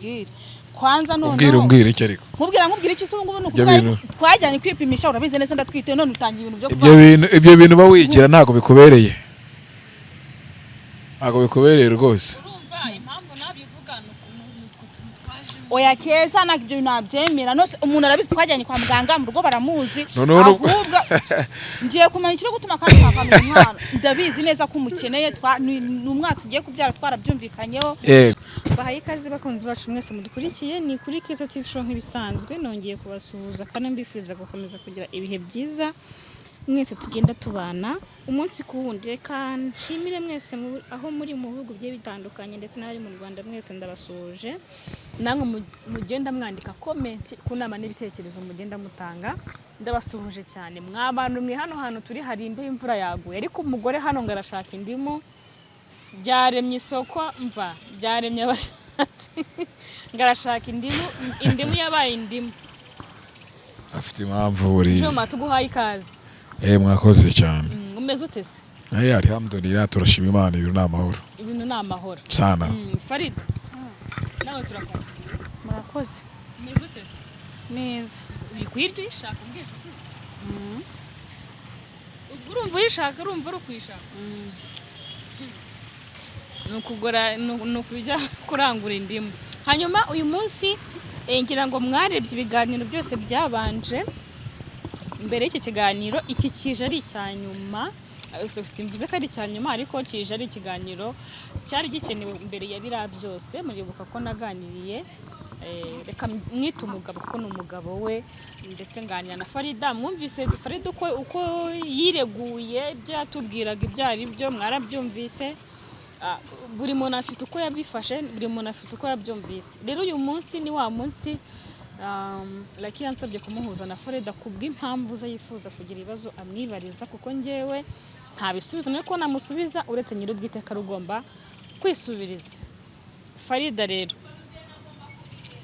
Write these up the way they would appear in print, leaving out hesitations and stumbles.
nkubwire kwanza none umbwire icyo ariko nkubwira iki se ngubu nuko twajyanye kwipimisha urabize neza ndatwite none utangiye ibintu byo ibyo bintu bawigira ntago bikubereye rwose oya keza nakibyo nabyemera no umuntu arabizi twajyanye kwa muganga mu rugo baramuzi ahubwo ngiye kumenya ikiro gutuma kandi kwakamira umwana ndabizi neza ko umukeneye n'umwana tugiye kubyara twarabyumvikanyeho bahaye ikaze bakunzi bacu mwese mudukurikiye ni kuri Kiza TV show nk'ibisanzwe nongeye kubasuhuza kandi mbifuriza gukomeza kugira ibihe byiza mwese tugenda tubana umunsi ku wundi reka nshimire mwese aho muri mu bihugu bye bitandukanye ndetse n'abari mu Rwanda mwese ndabasuje namwe mugenda mwandika comment kunama n'ibitekerezo mugenda mutanga ndabasuhuje cyane mwabantu mwe hano turi hari imbe imvura yaguye ariko umugore hano ngarashaka indimu byaremye isoko byaremye abasazi ngarashaka indimu yabaye indimu afite impamvu buri Joma tuguhaye ikaze mwakoze cyane umeze utese alhamdulillah turashima Imana ibintu ni amahoro sana Farida nawe turakwakira murakoze umeze utese neza uyikwirwa ishaka mbese urumva uyishaka urumva urukwishaka nukugora nukujya kurangura indimu hanyuma uyu munsi ngira ngo mwarebye ibiganiro byose byabanje mbere y'iki kiganiro iki kije ari icyanyuma simvuze ko ari icyanyuma ariko kije ari ikiganiro cyari gikenewe mbere ya bira byose muribuka ko naganiriye reka mwita umugabo kuko ni umugabo we ndetse nganira na Farida mwumvise Farida uko yireguye ibyo yatubwiraga ibyo ari byo mwarabyumvise buri muntu afite uko yabifashe buri muntu afite uko yabyumvise rero uyu munsi ni wa munsi Lucky yansabye kumuhuza na Farida kubw'impamvu ze yifuza kugira ibibazo amwibariza kuko ngewe nta bisubizo nuko namusubiza uretse nyir'ubwiteka rugomba kwisubiriza Farida rero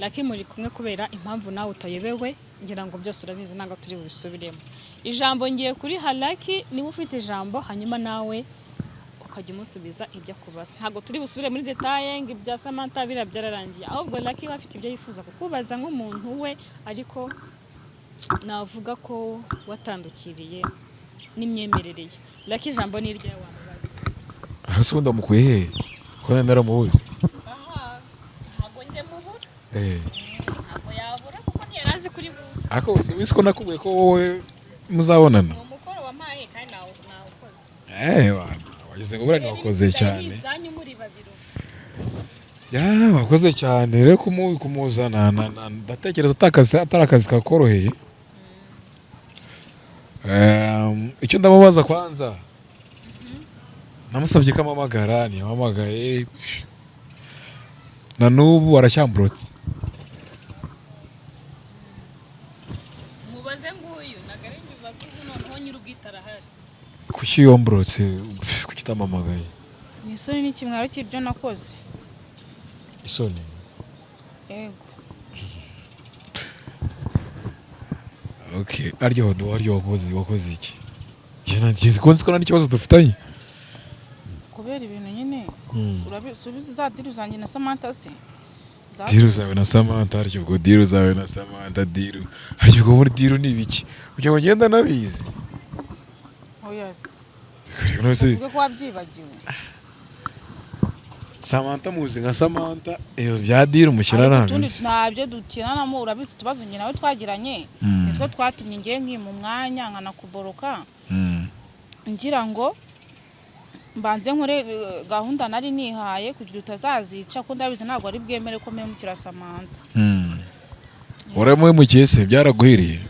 Lucky muri kumwe kubera impamvu nawe utayobewe ngira ngo byose urabizi nanga turi busubiremo ijambo ngiye kuri Lucky niba ufite ijambo hanyuma nawe ukajya umusubiza ibyo kubaza ntago turi busubire muri detail ngo ibya Samantha byararangiye ahubwo Lucky bafite ibyo yifuza kukubaza nk'umuntu we ariko navuga ko watandukiriye n'imyemerere ye Lucky ijambo ni irya wamubaza hasi wenda mukuye he ko naramubuze ntago nge muhura ntago yabura kuko ntiyarazi kuri buze ako ubizi ko nakubwiye ko wowe muzabonana umukoro wamaye kandi nawe ukoze wageze ngo burani wakoze cyane wakoze cyane rero kumuzana ndatekereza atari akazi kakoroheye icyo ndamubaza kwanza namusabye ko amamagara ntiyamamagaye na n'ubu aracyamburotse mubaze nguyu nagare ibibazo noneho nyir'ubwite arahari kuki yomborotse kuki utamamagaye ni isoni n'ikimwaro cy'ibyo nakoze isoni yego aryo wakoze iki ngiye konzi ko nta n'ikibazo dufitanye kubera ibintu nyine urabisubiza za diru zanjye na Samantha se diru zawe na Samantha aryo ubwo diru zawe na Samantha diru aryo ubwo muri diru ni ibiki ujya bagenda nabizi uvuge ko wabyibagiwe Samantha muzi nka Samantha iyo bya diru umukina ntabinzi ntabyo dukinanamo urabizi tubazo njye nawe twagiranye nitwe twatumye ngiye mu mwanya nkanakuboroka ngira ngo mbanze nkore gahunda nari nihaye kugira utazazica ko ndabizi ntabwo ari bwemere ko mpemukira Samantha uramuye mu cyese byaraguhiriye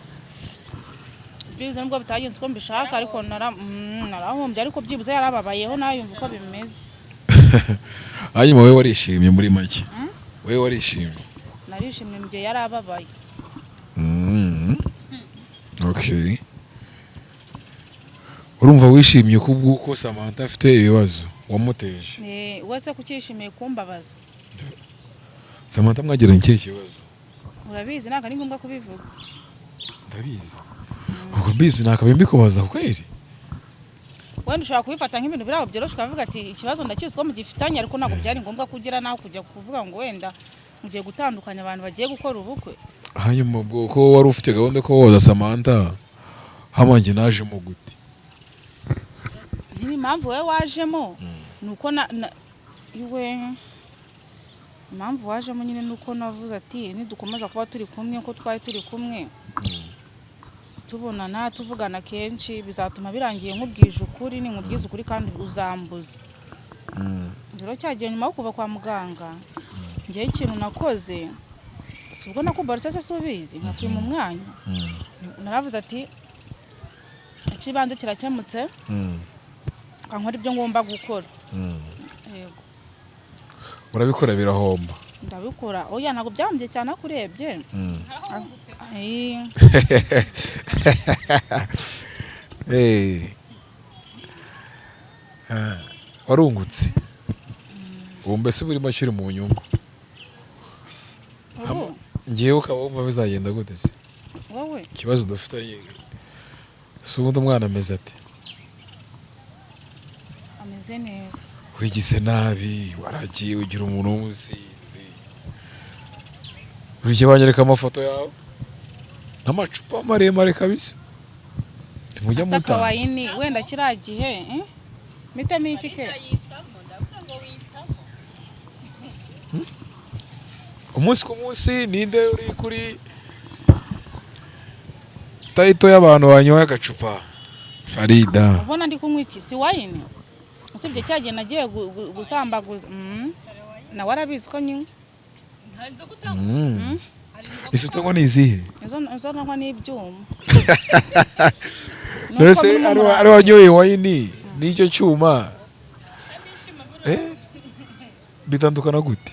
byibuze nubwo bitagenze uko mbishaka ariko narahombye ariko byibuze yarababayeho nayumva uko bimeze hanyuma wowe warishimye muri make wowe warishimye narishimye mu gihe yarababaye okay urumva wishimye kubw'uko Samantha afite ibibazo wamuteje wese kukishimiye kumbabaza Samantha mwagiranye ikihe kibazo urabizi ntabwo ari ngombwa kubivuga ndabizi ubwo mbizi nakabe mbikubaza kweri wenda ushobora kubifata nk'ibintu birabo byoroshye ukavuga ati ikibazo ndakizi ko mugifitanye ariko ntabwo byari ngombwa kugira naho kujya kuvuga ngo wenda ugiye gutandukanya abantu bagiye gukora ubukwe. hanyuma ubwo ko wari ufite gahunda ko woza Samantha hamanjye najemo gute? Nyine impamvu wowe wajemo nuko iwe impamvu wajemo nyine nuko navuze ati nidukomeza kuba turi kumwe ko twari turi kumwe tubonana tuvugana kenshi bizatuma birangiye nkubwije ukuri nkubwize ukuri kandi uzambuza. Rero cyagiye nyuma yo kuva kwa muganga ngiye ikintu nakoze sibwo nakubarse se subizi nkakwima umwanya naravuze ati ikibanze kirakemutse kankora ibyo ngomba gukora. Yego urabikora birahomba? Ndabikora oya ntago byambye cyane akurebye. warungutse ubu mbese buri make uri mu nyungu ngewe ukaba wumva bizagenda gute se? Wowe ikibazo dufite si ubundi umwana ameze ate? ameze neza. wigize nabi waragiye ugira umuntu w'umusinzi buri gihe banyereka amafoto yawe n'amacupa maremare kabisa ntimujya Asaka wayini wenda kiriya gihe mitemo iki ke umunsi ku munsi ninde uri kuri tayito y'abantu banyoye agacupa? Farida ubona ndi kunywa iki si wayini usibye cyagiye nagiye gusambaguza na warabizi ko nyine ntanze gutanga ese utangwa n'izihe? izo nanywa n'ibyuma. Nese ari wanyoye wayini n'icyo cyuma bitandukana gute?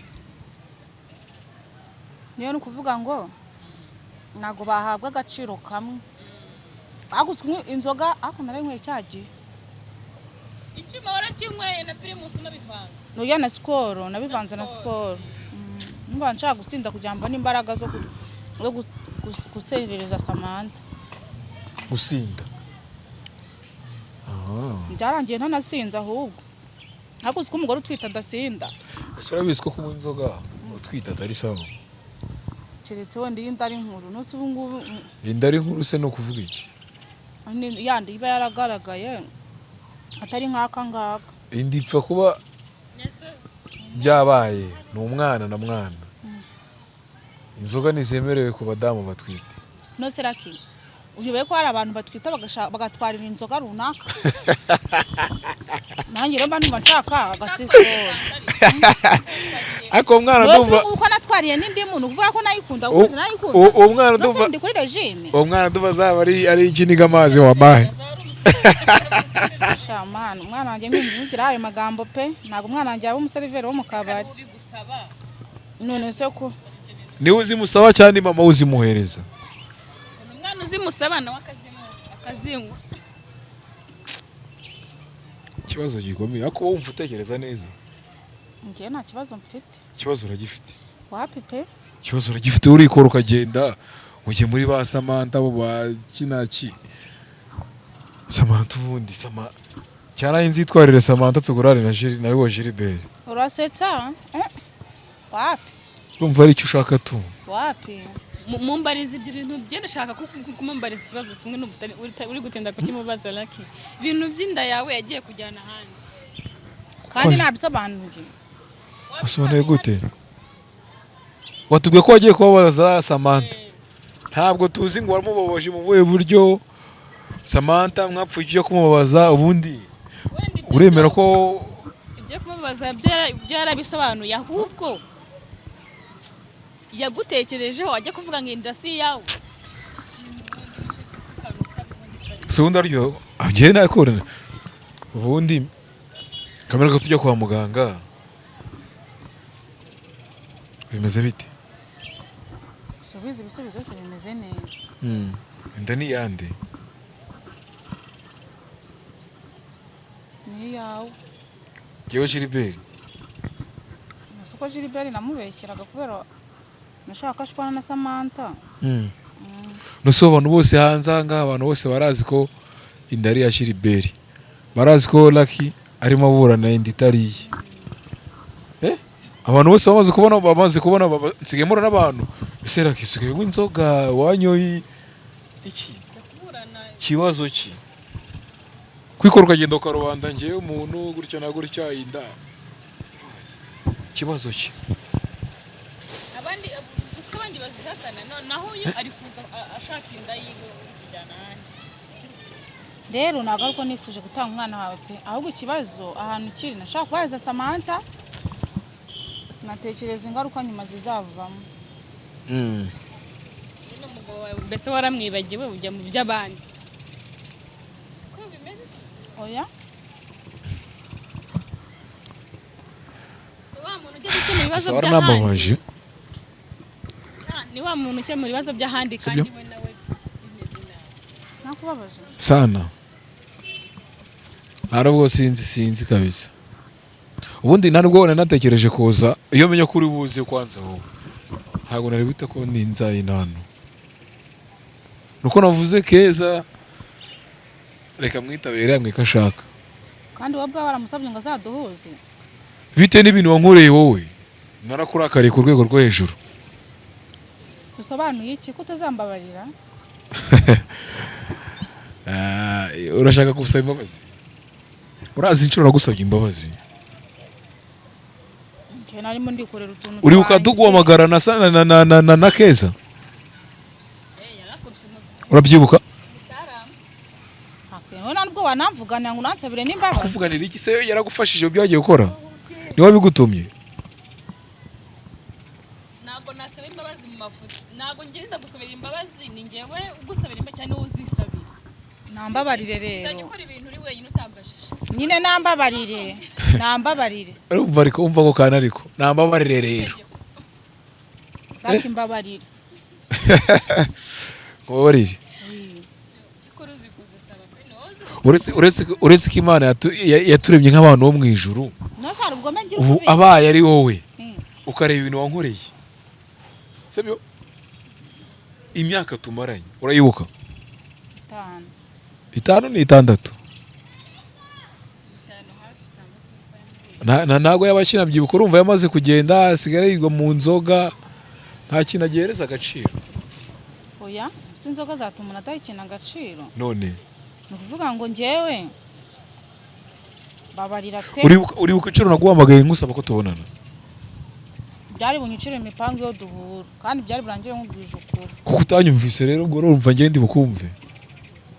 niyo ni kuvuga ngo ntago bahabwa agaciro kamwe. Aguswe inzoga ako narenyweye cyagiye icyuma warakinyweye na Primus nabivanga nuya na Skol nabivanze na Skol. Numva nshaka gusinda kugira ngo n'imbaraga zo guserereza Samantha. Gusinda byarangiye ntanasinze ahubwo aguswe umugore utwita adasinda. ese urabizi ko kunywa inzoga utwita atari sawa? Keretse wenda iyo ndari nkuru nose ubu ngubu indari nkuru se no kuvuga iki? yandi iba yaragaragaye atari nk'aka ngaka. indi ipfa kuba byabaye ni umwana na mwana. Inzoga ntizemerewe ku badamu batwite. Nose raki uyoboye ko hari abantu batwita bagatwarira inzoga runaka. Nanjye rero mba numva nshaka agasikoro. Ariko umwana ndumva uko natwariye n'indi muntu uvuga ko nayikunda ukoze nayikunda. uwo mwana ndumva ndi kuri regime. uwo mwana ndumva zaba ari ikiniga amazi wabaye. Shamana umwana wanjye ngira ayo magambo pe ntago umwana wanjye aba umuseriveri wo mu kabari. None se ko ni uzimusaba cyane mama uzimuhereza? umwana uzimusaba nawe akazinywa. Ikibazo gikomeye ako wumva utekereza neza. ngiye nta kibazo mfite. Ikibazo uragifite? Wapi pe? Ikibazo uragifite urikora ukagenda ujye muri ba Samantha bo ba kinaki. Samantha ubundi cyana inzitwarire Samantha tugurare na yo Gilbert. Urasetsa? Wapi? Urumva ari icyo ushaka tu? Wapi? Mumbariza ibyo bintu byenda shaka kumumbariza ikibazo kimwe n'uvuta uri gutinda kukimubaza Lucky. Ibintu by'inda yawe yagiye kujyana hanze. Kandi nabisobanuye. Usobanuye gute? Watubwiye ko wagiye kubabaza Samantha. Ntabwo tuzi ngo waramubabaje mu buhe buryo. Samantha mwapfuye kumubabaza ubundi uremera ko ibyo kumubaza byarabisobanuye ahubwo yagutekerejeho ajya kuvuga ngo indasi yawe Sunda ryo agiye nakora ubundi kamera ko tujya kwa muganga bimeze bite? Subiza ibisubizo byose bimeze neza. Inda ni yande? Ni yawe. Jewe Gilbert. Nasoko Gilbert namubeshyiraga kubera nashaka ashwana na Samantha. Nuso abantu bose hanze anga abantu bose barazi ko indari ya abantu bose bamaze kubona nsigaye mbona n'abantu ese rakisugaye w'inzoga wanyoye iki kibazo ki kwikora ukagenda ukarubanda ngewe umuntu gutya na gutya inda kibazo ki abandi gusa abandi bazihakana naho uyu ari kuza ashaka inda yiwe kujyana hanze rero ntabwo ariko nifuje gutanga umwana wawe pe ahubwo ikibazo ahantu kiri nashaka kubaza Samantha sinatekereza ingaruka nyuma zizavamo n'umugabo wawe mbese waramwibagiwe ujya mu by'abandi siko bimeze oya wa muntu ujya gukemura ibibazo Sara by'ahandi nambabaje ni wa muntu ukemura ibibazo by'ahandi kandi we nawe bimeze nabi nakubabaje sana ntabwo sinzi kabisa ubundi ntabwo nanatekereje kuza iyo menya ko uri buze kwanza wowe ntabwo nari bita ko ninzaye nano nuko navuze Keza reka mwitabire yamwe ko ashaka kandi wowe bwa baramusabye ngo azaduhuze bite n'ibintu wankoreye wowe narakurakariye ku rwego rwo hejuru bisobanuye iki ko utazambabarira urashaka gusaba imbabazi urazi inshuro nagusabye imbabazi njye narimo ndikorera utuntu uri ukaduguhamagara na Keza urabyibuka wowe ntabwo wanamvuganira ngo unansabire n'imbabazi kuvuganira iki se yaragufashije ibyo yagiye gukora ni wowe bigutumye ntabwo nasaba imbabazi mu mafuti ntabwo ngenda gusabira imbabazi ni njyewe ugusabira imbabazi cyane uzisabira nambabarire rero uzajya ukora ibintu uri wenyine utambajije nyine nambabarire urumva ariko umva ko kana ariko nambabarire rero bakimbabarire mubabarire gikora uzi kuzisaba pe noze uretse ko Imana yaturemye nk'abantu bo mu ijuru nasara ubwo mengira ubu abaye ari wowe ukareba ibintu wankoreye sibyo imyaka tumaranye urayibuka 5 ni 6 ntago yabakina byibuka urumva yamaze kugenda asigara yigwa mu nzoga nta kintu agereza agaciro oya si inzoga zatuma umuntu atayikina agaciro none ni ukuvuga ngo njyewe babarira pe uribuka inshuro naguhamagaye ngusaba ko tubonana byari bunyicire imipango iyo duhura kandi byari burangire nk'ubwije ukuri kuko utanyumvise rero ubwo urumva ngende ndi bukumve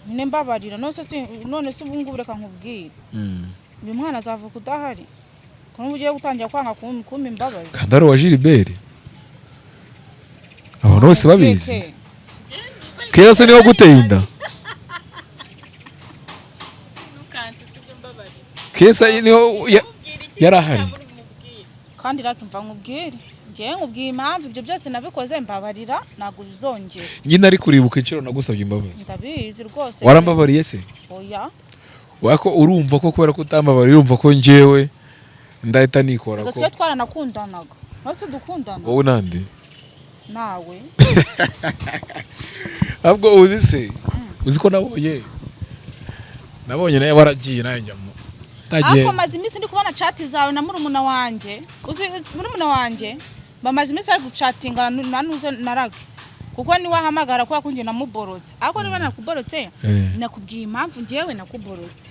nyine mbabarira none se ubu ngubu reka nkubwire uyu mwana azavuka udahari ko n'ubu ugiye gutangira kwanga kumpa imbabazi kandi ari uwa Gilbert abantu bose babizi Keza se niwe guteye inda Keza niho yari ahari kandi rakimva nkubwire ngiye nkubwiye impamvu ibyo byose nabikoze mbabarira ntabwo bizongera nyine ari kuribuka inshuro nagusabye imbabazi ndabizi rwose warambabariye se oya wako urumva ko kubera ko utambabariye urumva ko njyewe ndahita nikora ko twe twaranakundanaga nose dukundana wowe nande nawe ahubwo uzi ko nabonye nawe waragiye nawe njyamo ariko maze iminsi ndi kubona chat zawe na murumuna wanjye uzi murumuna wanjye bamaze iminsi bari gucatinga nanuze naraga kuko ni wahamagara kwa kunje namuborotse ariko niba nakuborotse nakubwiye impamvu ngiyewe nakuborotse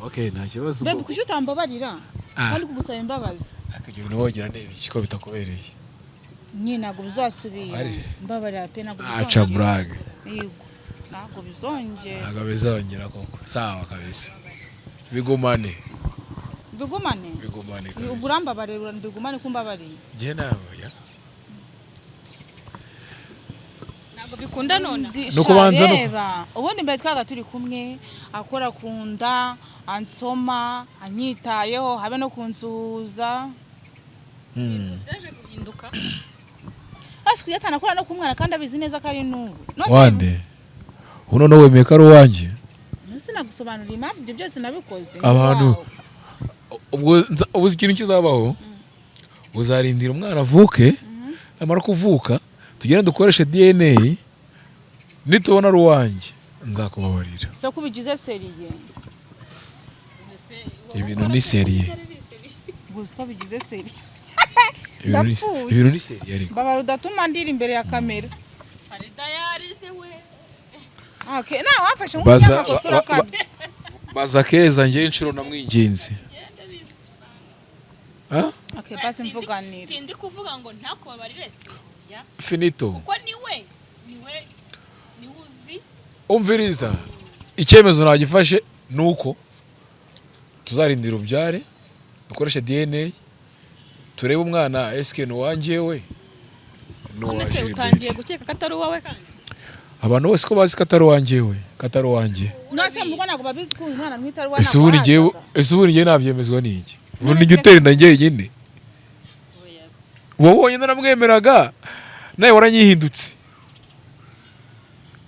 okay nta kibazo bebe kuki utambabarira kandi kugusaba imbabazi akagiye niwogira ndebe ikiko bitakubereye nyine ntabwo bizasubira mbabarira pe ntabwo bizongera acha brag yego ntabwo bizongera ntabwo bizongera koko sawa kabisa bigumane kabisa uburambabarira bigumane kumbabariye je nawe ya ntabwo bikunda none nuko banza ubundi mbere twaga turi kumwe akora kunda ansoma anyitayeho habe no kunsuhuza byaje guhinduka ashwi yatana kora no kumwana kandi abizi neza ko ari n'ubu wande uno no wemeye ko ari uwanjye sinagusobanurira impamvu ibyo byose nabikoze abantu ubwo ikintu kizabaho uzarindira umwana avuke namara kuvuka tugenda dukoreshe DNA nitubona ari uwanjye nzakubabarira so kubigize seriye ibintu ni seriye gusa bigize seri ibintu ni seri ariko babara udatuma ndira imbere ya kamera Farida yarize we okay na wafashe nk'umunyamakosora kabisa baza keza ngiye inshuro namwinginzi okay basi mvuganira sindi kuvuga ngo ntakubabarire se ya finito kuko niwe uzi umviriza icyemezo nagifashe nuko tuzarindira ubyare dukoreshe DNA turebe umwana eske no wanjye we no waje utangiye gukeka katari uwawe kandi abantu bose ko bazi katari wanjye we katari wanjye nose mvuga nago babizi ko umwana ntwitari wana esuburi ngiye nabyemezwa n'iki ubundi gitera ndagiye nyine wabonye naramwemeraga nawe waranyihindutse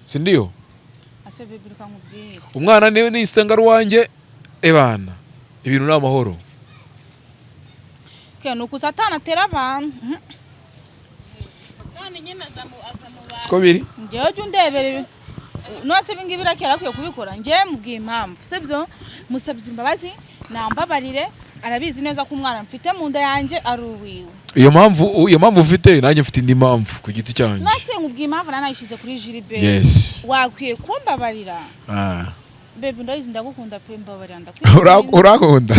sindiyo ase bibirika nkubwira umwana niwe nisanga ruwanjye ebana ibintu n'amahoro ke nuko satana atera abantu satani nyine azamu siko biri ngewe jya undebere nose ibi ngibi irakera akwiye kubikora ngewe mubwiye impamvu sibyo musabye imbabazi nambabarire arabizi neza ko umwana mfite mu nda yanjye ari uwiwe iyo mpamvu ufite nanjye mfite indi mpamvu ku giti cyanjye nose nkubwiye impamvu nanayishyize kuri Gilbert yes wakwiye kumbabarira bebe ndabizi ndagukunda pe mbabarira urakunda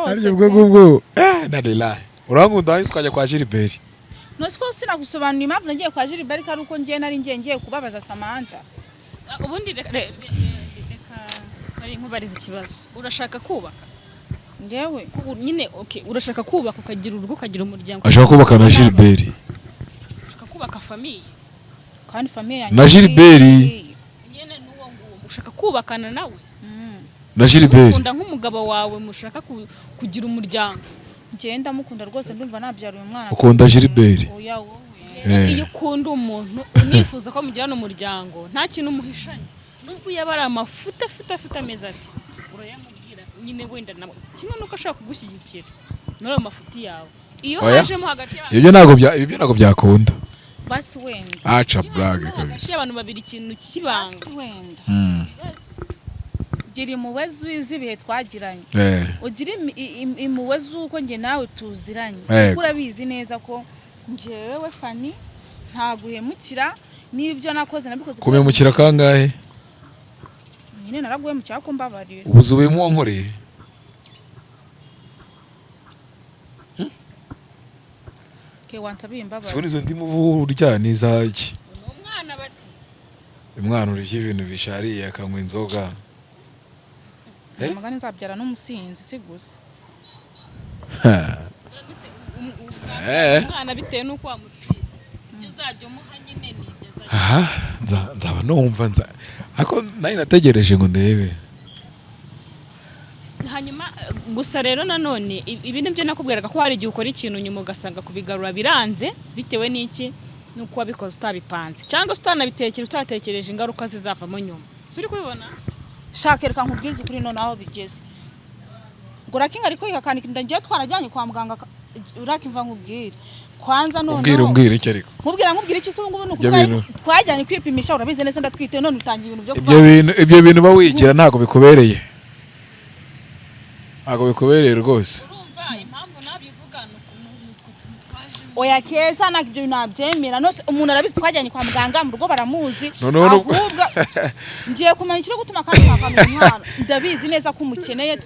ariko ubwo narilaye urankunda ahise ukajya kwa Gilbert nose ko sinagusobanura impamvu nagiye kwa Gilbert ari uko ngiye nari ngiye kubabaza Samantha ubundi reka ari nkubariza ikibazo urashaka kubaka ngewe nyine okay urashaka kubaka ukagira urugo ukagira umuryango ashaka kubaka na Gilbert ushaka kubaka famille kandi famille yanjye na Gilbert nyene nuwo nguwo ushaka kubakana nawe na Gilbert ukunda nk'umugabo wawe mushaka kugira umuryango ngenda mukunda rwose ndumva nabyara uyu mwana ukunda Gilbert oya wowe iyo ukunda umuntu unifuza ko mugirana umuryango nta kintu umuhishanye nubwo yaba ari amafuta ameze ati urayamubwira nyine wenda nawe kimwe nuko ashaka kugushyigikira nore amafuti yawe iyo hajemo hagati ibyo ntago byakunda basi wenda aca brage kabisa abantu babiri ikintu kibanga wenda gira impuhwe z'ibihe twagiranye ugira impuhwe z'uko njye nawe tuziranye urabizi neza ko njyewe Fanny ntaguhemukira n'ibyo nakoze nabikoze kumemukira kangahe nyine naraguhemukira ko mbabarira ubuzuye mu nkoreye ke wansabiye imbabazi sibone izo ndimo burya nizaki umwana bati umwana uri ibintu bishariye akanywa inzoga amagana nzabyara n'umusinzi si gusa umwana bitewe nuko wamutwise ibyo uzajya umuha nyine nibyo nzaba numva ako nari nategereje ngo ndebe hanyuma gusa rero nanone ibi nibyo nakubwiraga ko hari igihe ukora ikintu nyuma ugasanga kubigarura biranze bitewe n'iki nuko wabikoze utabipanze cyangwa se utatekereje ingaruka zizavamo nyuma si uri kubibona shaka reka nkubwize ukuri none aho bigeze ngo rakinga ariko yakanika ndagiye twarajyanye kwa muganga urakimva nkubwire kwanza none umbwira iki ariko nkubwira iki se ngo nuko twajyanye kwipimisha urabize neza ndatwite none utangiye ibintu byo ibyo bintu bawigira ntago bikubereye rwose urumva impamvu nabivugana oya keza nako ibyo nabyemera nose umuntu arabizi twajyanye kwa muganga mu rugo baramuzi ahubwo ngiye kumenya ikiro gutuma kandi kwakamira umwana ndabizi neza ko umukeneye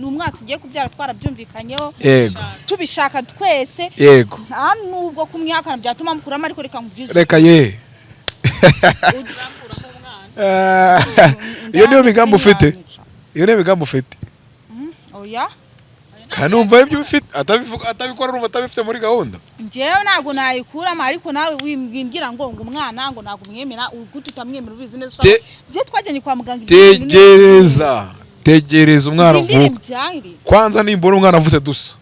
n'umwana tugiye kubyara twarabyumvikanyeho tubishaka twese yego nta nubwo kumwihakana byatuma mukuramo ariko reka nkubwize reka ye iyo niyo migambi ufite oya kandi umva ibyo ufite atabikora urumva atabifite muri gahunda njyewe ntabwo nayikuramo ariko nawe wimbwira ngo umwana ngo ntabwo umwemera ugutu utamwemera ubizi neza byo twajyanye kwa muganga tegereza umwana uvuka kwanza nimbona umwana avutse dusa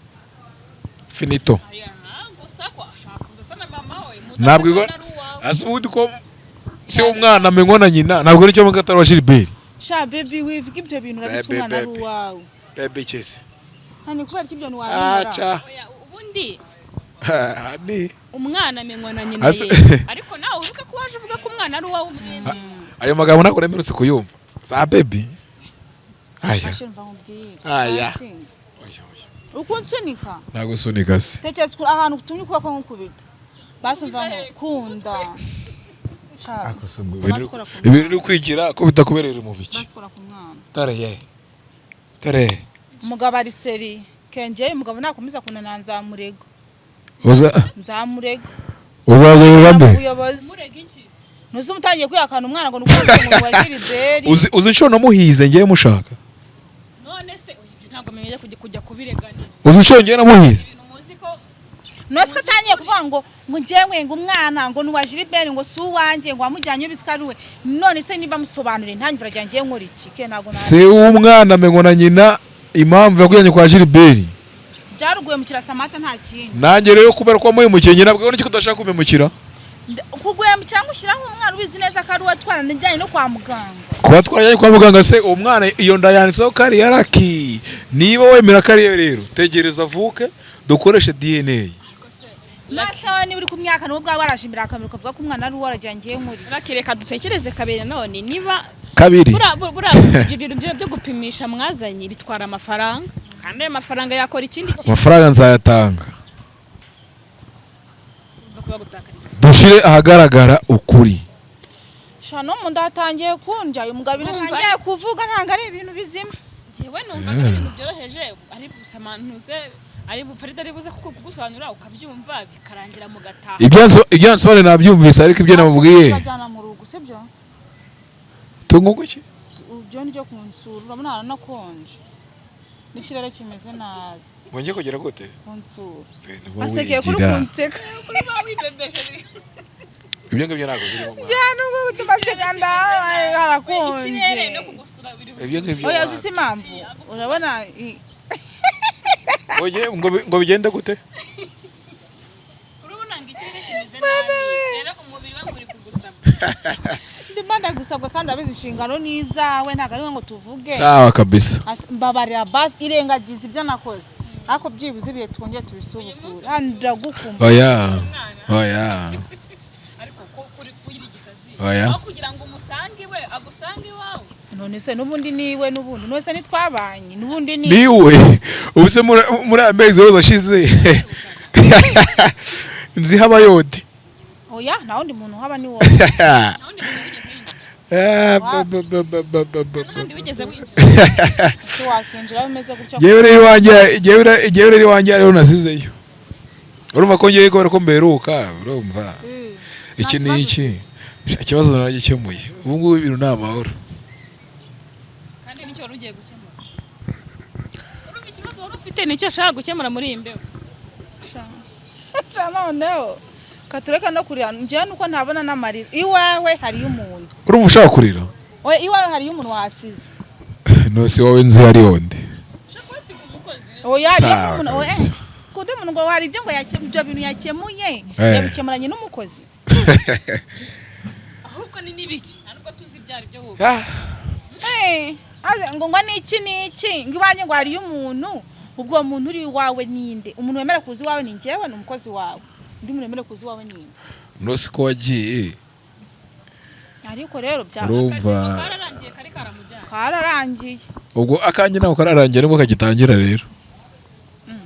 finito ntabwo ubundi ko si umwana amenywa na nyina ntabwo nicyo mvuga atari wa Gilbert sha baby wivuga ibyo bintu urabizi umwana ari uwawe baby kese hani kubera ibyo bintu wabimara ubundi ni umwana amenywa na nyina ye ariko nawe uvuga ko waje uvuga ko umwana ari uwawe umwemera ayo magambo ntabwo nemerutse kuyumva za baby aya ukunsunika ntago sunika se tekereza ahantu utumye ukuboko nk'ukubita basi mva kunda ibintu uri kwigira ko bitakubereye mu biki basikora ku mwana tare umugabo ari seri kengeye umugabo nakomeza kunana nzamurega uzagerera mbe ubuyobozi nuzi umutangiye kwihakana umwana ngo nuko ngo washiriberi uzi nshobora namuhize ngiye mushaka none se ntabwo amenye kujya kubireganira uzi nshobora ngiye namuhize nose katangiye kuvuga ngo njyewe ngo umwana ngo nuwashiriberi ngo si uwanjye ngo wamujyanye ubisikaruwe none se niba musobanurire ntanyumvira ryanjye nkora iki ke ntago se umwana mengo na nyina impamvu yakujyanye kwa Gilbert byaruguye mu kirasamata nta kindi nanjye rero kubera ko muhemukira nyina bwo n'iki kudashaka kumemukira kuguye mu cyangwa ushyiraho umwana ubizi neza ko ari watwara njyanye no kwa muganga kuba twajyanye kwa muganga se uwo mwana iyo nda yanditseho ko ari yaraki niba wemera ko ari rero tegereza avuke dukoreshe DNA nasawa niba uri ku myaka n'ubwo bwawe warashimbira akamaro kavuga ko umwana ari warajyangiye muri rakireka dutekereze kabiri none niba kabiri ibintu byo gupimisha mwazanye bitwara amafaranga kandi ayo mafaranga yakora ikindi kintu amafaranga nzayatanga dushyire ahagaragara ukuri shano mu ndatangiye kunjya uyu mugabo ntangiye kuvuga ntabwo ari ibintu bizima njyewe numva ari ibintu byoroheje ari gusamantuze ari Farida ari buze kugusobanura ukabyumva bikarangira mu gataha ibyo nsobanure nabyumvise ariko ibyo namubwiye bajyana mu rugo sibyo tunguko iki ubyo nijyo kunsura urabona haranakonje n'ikirere kimeze nabi wongeye kugera gute kunsura asekeye kuri kunseka ibyo ngibyo ntabwo birimo cyane ubwo tumaseka ndahaye harakonje ikirere no kugusura biri ibyo ngibyo oya uzi impamvu urabona oye ngo bigende gute urabona ngo ikirere kimeze nabi rero umubiri we muri kugusaba ndimanda gusabwa kandi abizi inshingano nizawe ntago ari ngo tuvuge sawa kabisa mbabarira basi irengagiza ibyo nakoze ariko byibuze ibihe twongeye tubisubukura hano ndagukumva oya ariko ko kuri kugira igisazi oya aho kugira ngo umusange we agusange iwawe none se n'ubundi niwe n'ubundi none se nitwabanye n'ubundi niwe ubu se muri amezi yose ashize nzi habayode oya nta wundi muntu haba ni wowe n'undi wigeze winjira se wakinjira bimeze gutya jewe rero iwanjye ariho nasizeyo urumva ko ngiye kubera ko mberuka urumva iki ni iki ikibazo naragikemuye ubu ngubu ibintu ni amahoro kandi nicyo wari ugiye gukemura urumva ikibazo wari ufite nicyo ushaka gukemura muri iyi mbeho noneho katureka no kurira njyewe nuko ntabona n'amarira iwawe hariyo umuntu urumva ushaka kurira iwawe hariyo umuntu wasize nose wowe nzi hari yonde ushaka wasiga umukozi oya kundi umuntu ngo hari ibyo ngo ibyo bintu yakemuye yabikemuranye n'umukozi ahubwo ni n'ibiki ntabwo tuzi ibyari byo wowe ngo n'iki ngo ibanye ngo hariyo umuntu ubwo uwo muntu uri iwawe ninde umuntu wemera kuza iwawe ni njyewe ni umukozi wawe undi muntu wemera kuza iwawe ninde nose ko wagiye ariko rero urumva kararangiye kari karamujyana kararangiye ubwo akanjye nako kararangiye nibwo kagitangira rero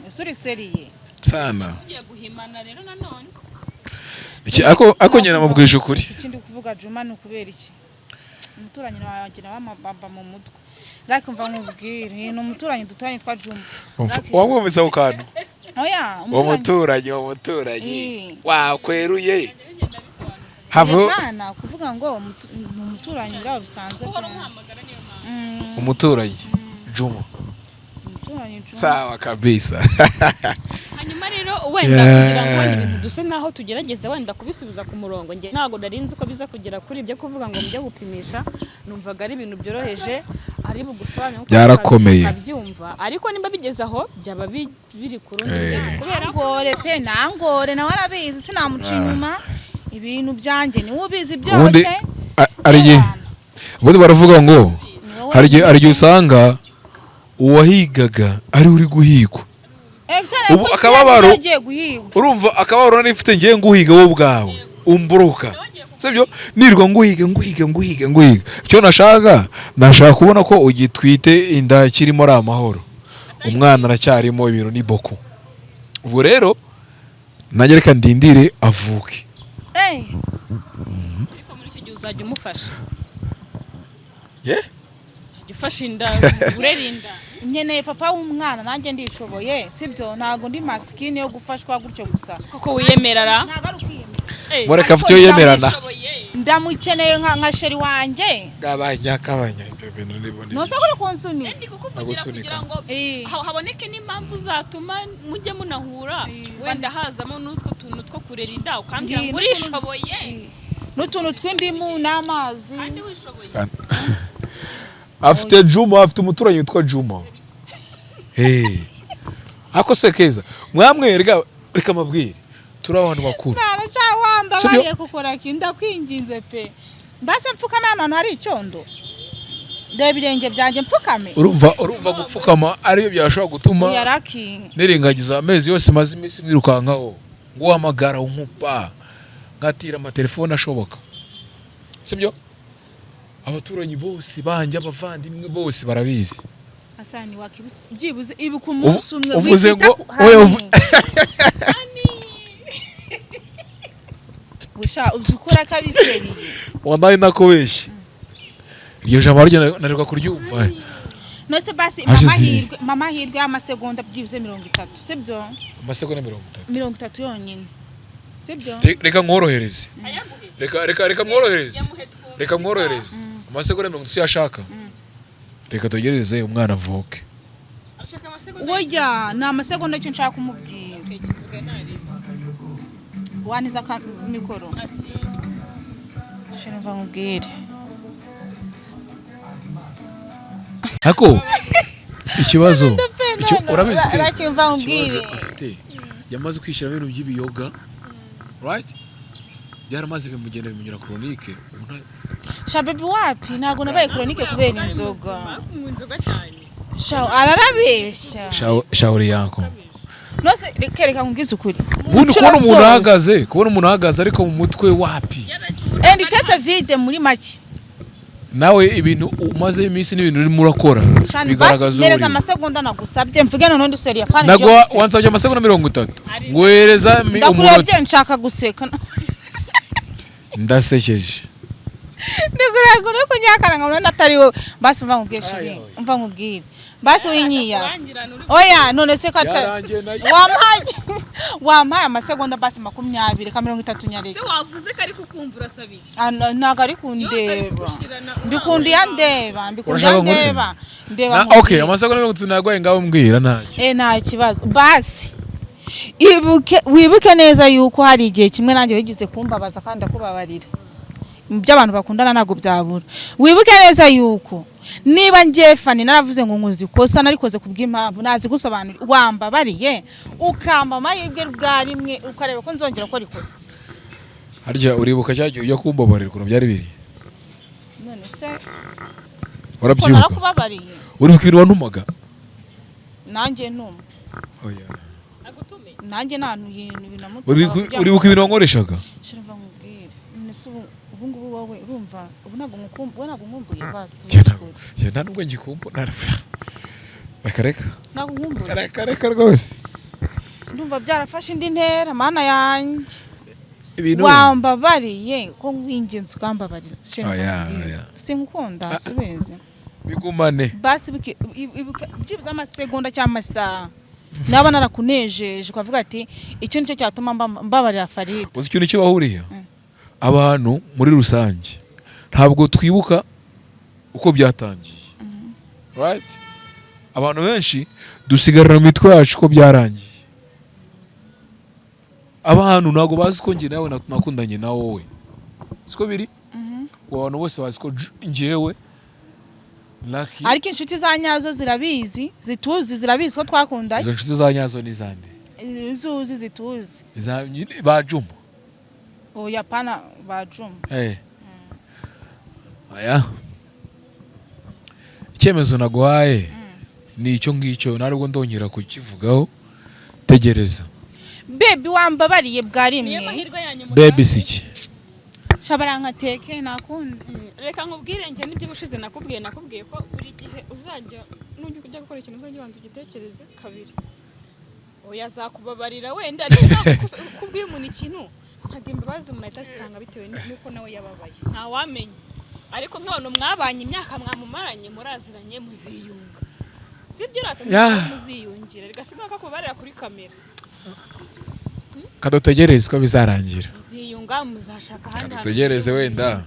ese uri seriye sana ugiye guhimana rero nanone ako nyina mubwije ukuri ikindi kuvuga Juma ni ukubera iki umuturanyi wagira bamabamba mu mutwe rake mva nkubwire ni umuturanyi duturanye twa Juma wamwumvise ako kantu oya umuturanyi wakweruye havo hana kuvuga ngo umuturanyi bwa bisanzwe umuturanyi Juma sawa kabisa hanyuma rero wenda kugira ngo ibintu duse naho tugerageza wenda kubisubiza ku murongo nge ntago narinzi ko biza kugera kuri ibyo kuvuga ngo mujye gupimisha numvaga ari ibintu byoroheje ari bugusobanura byarakomeye abyumva ariko nimba bigeze aho byaba biri ku rundi kubera ngore pe nangore nawe arabizi sinamuca inyuma ibintu byanjye niwe ubizi byose ubundi baravuga ngo hari igihe usanga uwahigaga ari uri guhigwa ubu akababaro urumva akababaro nifite ngiye nguhiga wowe ubwawe umburuka sibyo nirwa nguhiga icyo nashaka kubona ko ugitwite inda kirimo ari amahoro umwana aracyarimo ibintu ni boko. Ubwo rero nanjye reka ndindire avuke. ariko muri icyo gihe uzajya umufasha uzajya ufasha inda urerinda. nkeneye papa w'umwana nanjye ndishoboye sibyo, ntago ndi masikini yo gufashwa gutyo gusa. koko wiyemerara ntago ari ukwiyemera. Mureka afite yo yemerana. Ndamukeneye nka sheri wanjye. Kabanya ibyo bintu nibone. Nosa kuri konsuni. ndi kukuvugira kugira ngo haboneke n'impamvu zatuma mujye munahura, wenda hazamo n'utwo tuntu two kurera inda ukambwira ngo urishoboye n'utuntu tw'indimu n'amazi. kandi wishoboye. Afite Juma, afite umuturanyi witwa Juma. Ako se keza mwamwe reka mabwire turi abantu bakuru. Naracyawamba bariye gukora kinda kwinginze pe. Mbase mfukame hano hari icyondo. Ndeba irenge byanjye mfukame. Urumva gupfukama ariyo byashobora gutuma yaraki nirengagiza amezi yose maze iminsi mwirukankaho ngo uhamagara unkupa ngatira amatelefone ashoboka. Sibyo? Abaturanyi bose banje abavandimwe bose barabizi. Asani wakibyibuze ibuka umunsi umwe uvuze ngo Wisha uzukura kari seri. Wandaye nakobeshe. Iryo jambo aryo naruka kuryumva. No se basi mama hirwe amasegonda byibuze 30. Sibyo? Amasegonda 30 yonyine. Sibyo? Reka nkorohereze. Reka mworohereze. Reka mworohereze. Amasegonda 30 yashaka. Reka tugereze umwana avuke. Oya na amasegonda cyo nshaka kumubwira. Waniza ka mikoro. Shira mvamubwire. Hako ikibazo urabizi ko arakimva mubwire. Yamaze kwishira ibintu by'ibiyoga. Right? Yaramaze bimugenda bimunyura chronique. Shababi wapi ntago nabaye chronique kubera inzoga. Mu nzoga cyane. Shao ararabeshya. Shauri yako. Nose reka nkubwize ukuri. Ubundi kubona umuntu ahagaze ariko mu mutwe wapi? Endi tete vide muri make. Nawe ibintu umaze iminsi n'ibintu urimo urakora bigaragaza uri. Mereza amasegonda nagusabye mvuge none nduseriye kandi nago wansabye amasegonda 30. Ngwereza umuntu. Ndakurebye nshaka guseka. Ndasekeje. Ndiguragura ko nyakara ngabona natari wowe. Basi mva nkubwiye shiri. Mva nkubwire. Basi winyiya. Oya none se kata. Wampaye amasegonda basi 20 ka 30 nyareke. Se wavuze ko ari kukumva urasabiki. Ntago ari kundeba. Mbikundi ndeba. Ndeba. Okay, amasegonda 30 nagwaye ngaho mbwira ntaje. Nta kibazo. Basi wibuke neza yuko hari igihe kimwe nanjye wigize kumbabaza kandi akubabarira. By'abantu bakundana nago byabura. Wibuke neza yuko niba njefani naravuze ngo nkuzi kosa narikoze kubw'impamvu nazi gusobanura wamba bariye ukamba amahirwe bwarimwe ukareba ko nzongera ko rikoze. Harya uribuka cyagiye ujya kumbabarira kuno byari biri. None se warabyuka. Narakubabariye. Uri kwirwa ntumaga. Nanjye numa. Oya. Agutume. Nanjye nanuhintu binamutu. Uribuka ibintu wankoreshaga? Shirva nkubwire. None se ubu ngubu wowe urumva ubu ntabwo nkumbuye basi. Je nta nubwo ngikumbura. Reka. Ntabwo nkumbuye. Reka rwose. Ndumva byarafashe indi ntera mana yanjye. Ibintu wambabariye ko ngwinginze ukambabarira. Oya. Sinkukunda asubize. Bigumane. Basi byibuze amasegonda cyangwa amasaha. Naba narakunejeje ukavuga ati icyo nicyo cyatuma mbabarira Farid. Uzi ikintu cyo bahuriye? Abantu muri rusange ntabwo twibuka uko byatangiye. Right? Abantu benshi dusigarana mu mitwe yacu ko byarangiye. Abantu ntago bazi ko njye nawe nakundanye na wowe. Siko biri? Abantu bose bazi ko njyewe Lucky. Ariko inshuti za nyazo zirabizi, zirabizi ko twakundanye. Izo inshuti za nyazo ni zande? Izuzi zituzi. Ba Juma. Oya pana ba Juma. Aya. Icyemezo naguhaye ni icyo ngicyo narubwo ndongera kukivugaho. Tegereza. Baby wambabariye bwarimwe. Niyo mahirwe yanyu. Baby siki. shabara nkateke nakundi. reka nkubwire njye n'ibyo bushize nakubwiye ko buri gihe uzajya nujya kujya gukora ikintu uzajya ubanza ugitekereze kabiri. Oya azakubabarira wenda ariko kubwiye umuntu ikintu ntabwo imbabazi umuntu ahita azitanga bitewe n'uko nawe yababaye ntawamenya. Ariko nk'abantu mwabanye imyaka mwamumaranye muraziranye muziyunga sibyo rata muziyungira rigasiga kakubarira kuri kamera kadutegereze ko bizarangira muziyunga muzashaka handi kadutegereze wenda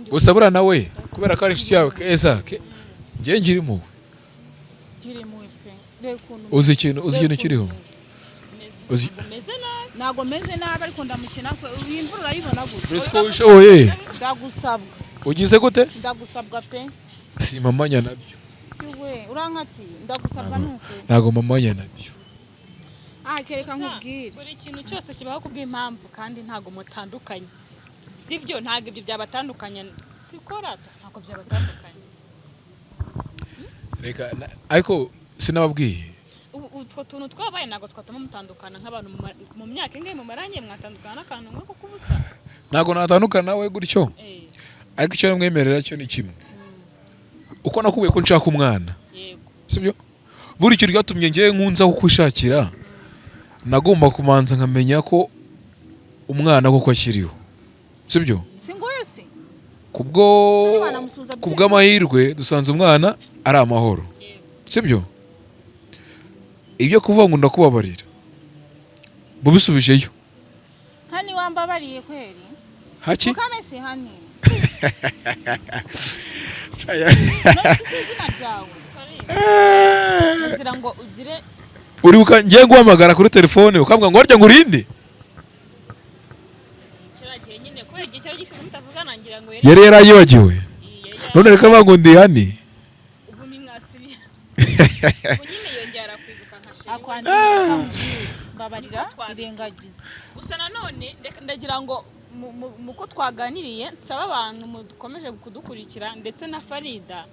gusa bura nawe kubera ko ari inshuti yawe keza ngiye ngirimo uzi ikintu kiriho ntago meze nabi ariko ndamukina ko imvura urayibona gute uretse ko wishoboye ndagusabwa ugize gute ndagusabwa pe si mamanya nabyo yewe urankati ndagusabwa nuko ntago mamanya nabyo kereka nkubwire buri kintu cyose kibaho kubw'impamvu kandi ntago mutandukanye sibyo ntago ibyo byabatandukanya sikorata ntago byabatandukanye reka ariko sinababwiye utwo tuntu twabaye ntago twatuma mutandukana nk'abantu mu myaka ingahe mumaranye mwatandukana n'akantu nk'ako kubusa ntago natandukana nawe gutyo ariko icyo namwemerera cyo ni kimwe uko nakubuye ko nshaka umwana sibyo buri kintu ryatumye ngiye nkunza kukwishakira nagomba kumanza nkamenya ko umwana koko akiriho sibyo kubw'amahirwe dusanze umwana ari amahoro sibyo ibyo kuvuga ngo ndakubabarira bubisubijeyo hani wambabariye kweli haki ukamese hani nzira ngo ugire uribuka ngiye guhamagara kuri telefone ukambwa ngo warya ngo urinde yari yarayibagiwe none reka bago ndi hani ubu ni mwasibiye babarira irengagiza gusa nanone ndagira ngo muko twaganiriye nsaba abantu mukomeje kudukurikira ndetse na Farida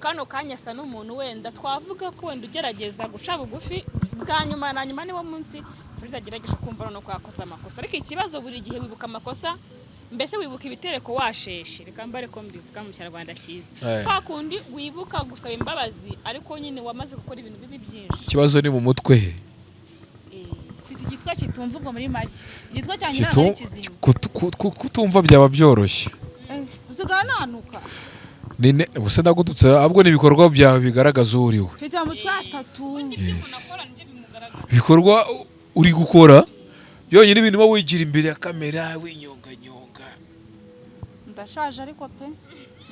kano kanyasa n'umuntu wenda twavuga ko wenda ugerageza guca bugufi bwa nyuma na nyuma niwo munsi Farida agerageje kumva no kwakosa amakosa ariko ikibazo buri gihe wibuka amakosa mbese wibuka ibitereko washeshe reka mbare ko mbivuga mu Kinyarwanda cyiza kwa kundi wibuka gusaba imbabazi ariko nyine wamaze gukora ibintu bibi byinshi ikibazo ni mu mutwe he igitwa kitumvugwa muri make igitwa cyanyira ari kizima kutumva byaba byoroshye uzigananuka nine ubuse ndagututse ahubwo nibikorwa byawe bigaragaza uriwe pita mu twatatu bikorwa uri gukora yonyine ibintu ba wigira imbere ya kamera winyonganyonga ndashaje ariko pe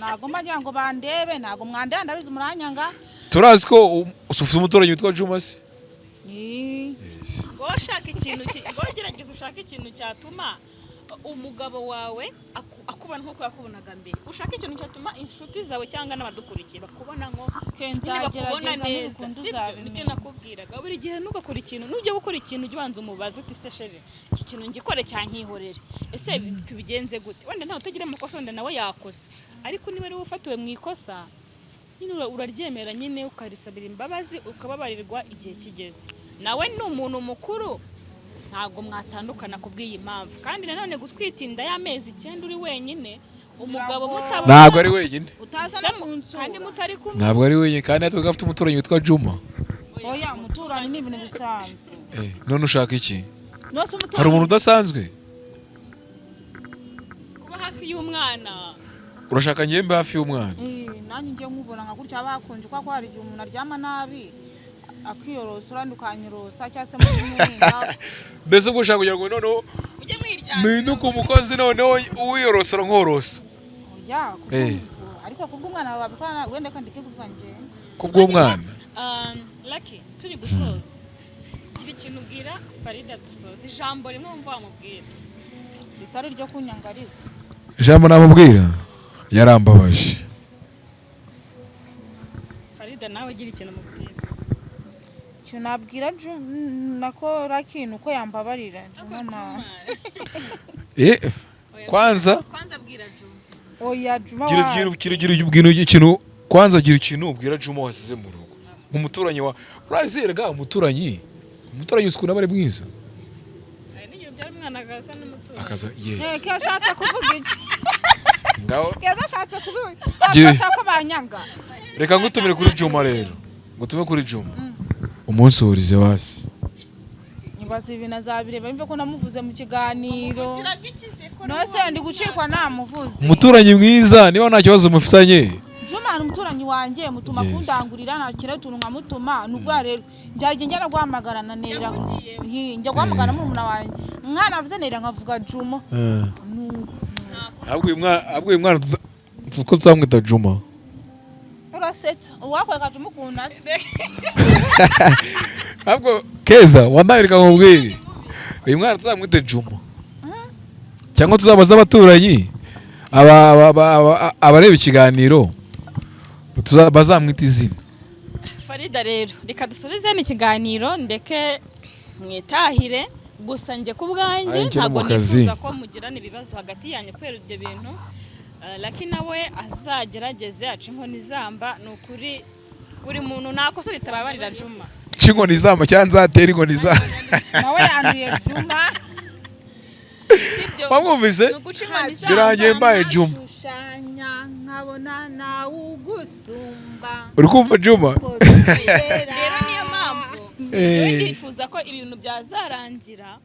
nago mbajya ngo bandebe nago mwandaya ndabizi umuranyanga turazi ko ufite umuturanyi witwa Jumasi ngo shaka ikintu ngo gerageza ushaka ikintu cyatuma umugabo wawe akubona nko yakubonaga mbere ushaka ikintu cyatuma inshuti zawe cyangwa n'abadukurikiye bakubona nko bakubona neza nibyo nakubwiraga buri gihe nugakora ikintu nujye gukora ikintu ubanza umubaza uti sesheje iki kintu ngikore cyankihorere ese tubigenze gute wenda ntawe utagira amakosa wenda nawe yakoze ariko niba ari ufatiwe mu ikosa nyine uraryemera nyine ukarisabira imbabazi ukababarirwa igihe kigeze nawe ni umuntu mukuru ntabwo mwatandukana kubw'iyi mpamvu kandi nanone gutwitinda y'amezi 9 uri wenyine umugabo mutabona ntabwo ari wenyine kandi mutari kumwe ntabwo ari wenyine kandi natwe gafite umuturanyi witwa Juma oya umuturanyi ni ibintu bisanzwe none ushaka iki hari umuntu udasanzwe kuba hafi y'umwana urashaka njyembe hafi y'umwana nanjye ngiye nkubona nka gutya bakonje kwa hari igihe umuntu aryama nabi akiyorosa urandi ukanyorosa cyangwa se mu mwenda mbese ubwo ushaka kugira ngo noneho ujye mwiryana mpinduka umukozi noneho uwiyorosora nkorosa oya ariko kubw'umwana wawe babikora wenda kandi kikuvuga nje kubw'umwana Lucky turi gusoza gira ikintu ubwira Farida dusoza ijambo rimwe wumva wamubwira ritari ryo kunyangarira ijambo namubwira yarambabaje Farida nawe gira ikintu mubwira cyo nabwira nako Lucky nuko yambabarira Juma kwanza bwira Juma oya Juma gira ikintu kwanza gira ikintu ubwira Juma wasize mu rugo umuturanyi wa urazirega umuturanyi usiku nabare bwiza umwana agasa n'umuturanyi akaza yes Keza ashatse kuvuga iki? ngaho Keza ashatse kuvuga ashaka banyanga. reka ngutumire kuri Juma rero ngutume kuri Juma umunsi urize wasi Nibaza ibintu azabireba imve ko namuvuze mu kiganiro. Nose ndi gucikwa namuvuze. umuturanyi mwiza niba nta kibazo mufitanye Juma ni umuturanyi wanjye mutuma kundangurira nta kire tuntu nkamutuma nubwo rero njyaje njya guhamagara na Nera njya guhamagara mu muna wanjye mwana avuze Nera nkavuga Juma abwiye mwana ko tuzamwita Juma uraseta uwakweka Juma kunase ahubwo Keza wandahirika nkubwire uyu mwana tuzamwite Juma cyangwa tuzabaza abaturanyi abareba ikiganiro bazamwita izina. Farida rero reka dusubize n'ikiganiro ndeke mwitahire gusa nje ku bwanjye ntabwo nifuza ko mugirana ibibazo hagati yanyu kubera ibyo bintu lakini nawe azagerageze aca inkoni zamba nukuri buri muntu nakosa ritababarira Juma inkoni zamba cyangwa nzatera inkoni za nawe yanuye Juma wamwumvise birangiye mbaye Juma nkabona nawe ugusumba uri kumva Juma rero niyo mpamvu ndifuza ko ibintu byazarangira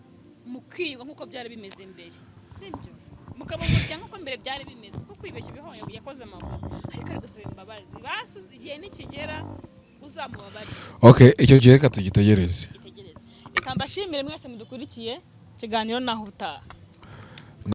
mukiyuga nkuko byari bimeze imbere sibyo mukaba murya nkuko mbere byari bimeze kuko kwibeshya bihoye yakoze amakosa ariko ari gusaba imbabazi basuze igihe nikigera uzamubabarira okay icyo gihe reka tugitegereze reka mbashimire mwese mudukurikiye ikiganiro naho utaha